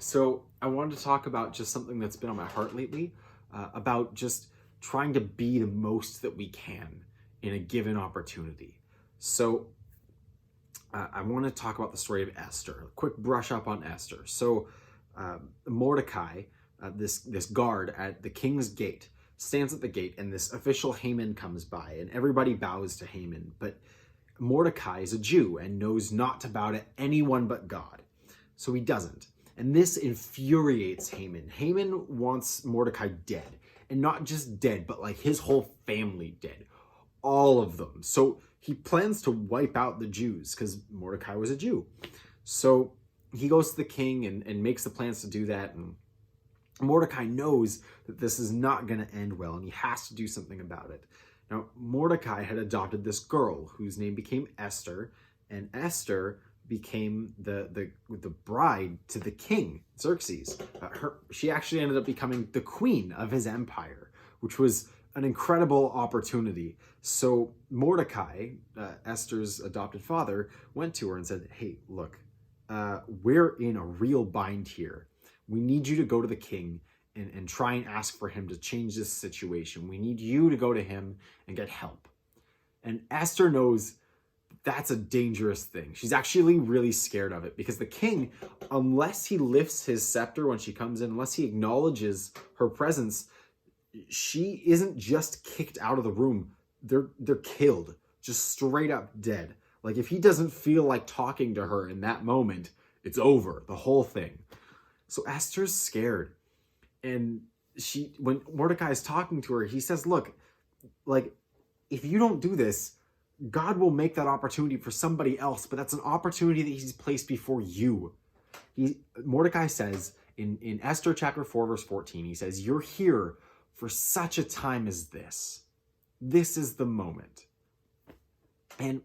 So I wanted to talk about just something that's been on my heart lately, about just trying to be the most that we can in a given opportunity. So I want to talk about the story of Esther. A quick brush up on Esther. So Mordecai, this guard at the king's gate, stands at the gate, and this official Haman comes by, and everybody bows to Haman. But Mordecai is a Jew and knows not to bow to anyone but God, so he doesn't. And this infuriates Haman. Haman wants Mordecai dead, and not just dead, but like his whole family dead, all of them. So he plans to wipe out the Jews because Mordecai was a Jew. So he goes to the king and makes the plans to do that. And Mordecai knows that this is not going to end well, and he has to do something about it. Now, Mordecai had adopted this girl whose name became Esther, and Esther became the bride to the king, Xerxes. She actually ended up becoming the queen of his empire, which was an incredible opportunity. So Mordecai, Esther's adopted father, went to her and said, "Hey, look, we're in a real bind here. We need you to go to the king and try and ask for him to change this situation. We need you to go to him and get help." And Esther knows that's a dangerous thing. She's actually really scared of it because the king, unless he lifts his scepter when she comes in, unless he acknowledges her presence, she isn't just kicked out of the room. They're killed, just straight up dead. Like if he doesn't feel like talking to her in that moment, it's over, the whole thing. So Esther's scared. And when Mordecai is talking to her, he says, "Look, like if you don't do this, God will make that opportunity for somebody else, but that's an opportunity that he's placed before you." Mordecai says in Esther chapter 4, verse 14, he says, "You're here for such a time as this. This is the moment." And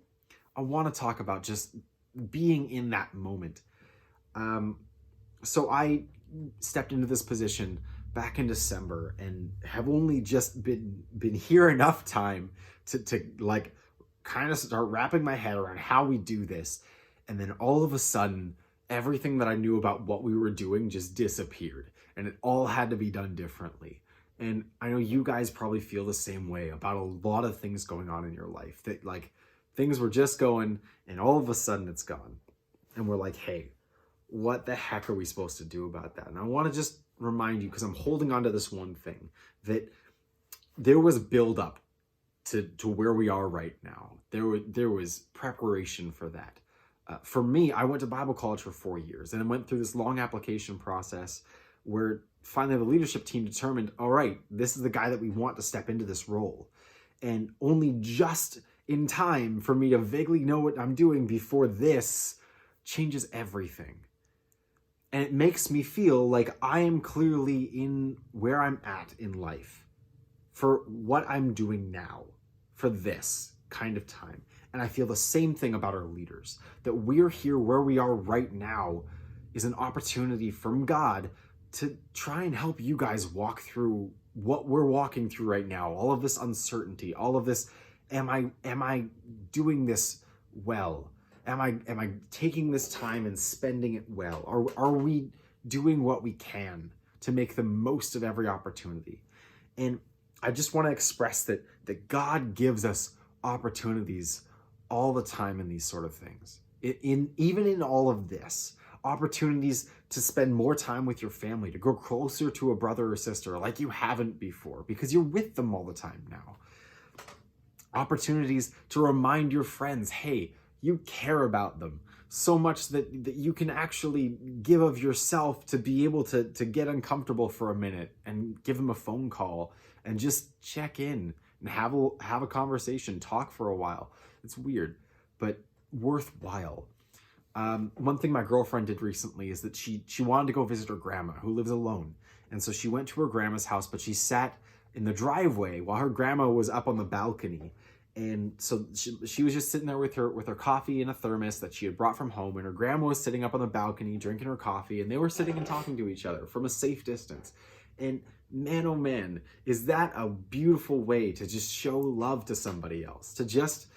I want to talk about just being in that moment. So I stepped into this position back in December and have only just been here enough time to like kind of start wrapping my head around how we do this. And then all of a sudden, everything that I knew about what we were doing just disappeared, and it all had to be done differently. And I know you guys probably feel the same way about a lot of things going on in your life, that like things were just going and all of a sudden it's gone. And we're like, hey, what the heck are we supposed to do about that? And I want to just remind you, because I'm holding on to this one thing, that there was build up to where we are right now. There was preparation for that. For me, I went to Bible college for 4 years and I went through this long application process where finally the leadership team determined, all right, this is the guy that we want to step into this role. And only just in time for me to vaguely know what I'm doing before this changes everything. And it makes me feel like I am clearly in where I'm at in life for what I'm doing now, for this kind of time. And I feel the same thing about our leaders, that we're here where we are right now is an opportunity from God to try and help you guys walk through what we're walking through right now, all of this uncertainty, all of this, am I doing this well? Am I taking this time and spending it well? Are we doing what we can to make the most of every opportunity? And I just want to express that God gives us opportunities all the time in these sort of things. Even in all of this, opportunities to spend more time with your family, to grow closer to a brother or sister like you haven't before, because you're with them all the time now. Opportunities to remind your friends, hey, you care about them so much that you can actually give of yourself to be able to get uncomfortable for a minute and give them a phone call and just check in and have a conversation, talk for a while. It's weird, but worthwhile. One thing my girlfriend did recently is that she wanted to go visit her grandma who lives alone. And so she went to her grandma's house, but she sat in the driveway while her grandma was up on the balcony. And so she was just sitting there with her coffee in a thermos that she had brought from home, and her grandma was sitting up on the balcony drinking her coffee, and they were sitting and talking to each other from a safe distance. And man, oh man, is that a beautiful way to just show love to somebody else, to just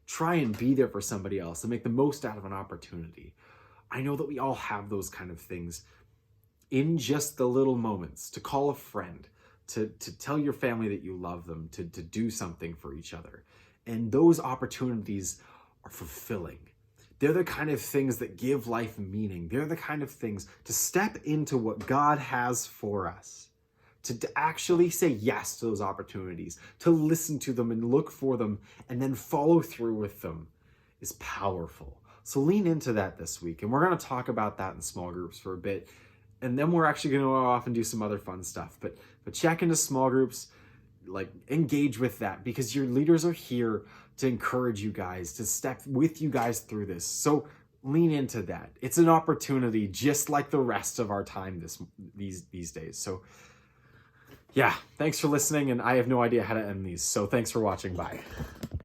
try and be there for somebody else and make the most out of an opportunity. I know that we all have those kind of things in just the little moments, to call a friend, to tell your family that you love them, to do something for each other. And those opportunities are fulfilling. They're the kind of things that give life meaning. They're the kind of things to step into what God has for us, to actually say yes to those opportunities, to listen to them and look for them and then follow through with them is powerful. So lean into that this week. And we're going to talk about that in small groups for a bit. And then we're actually going to go off and do some other fun stuff. But check into small groups, like engage with that, because your leaders are here to encourage you guys, to step with you guys through this. So lean into that. It's an opportunity just like the rest of our time these days. So yeah, thanks for listening. And I have no idea how to end these. So thanks for watching. Bye.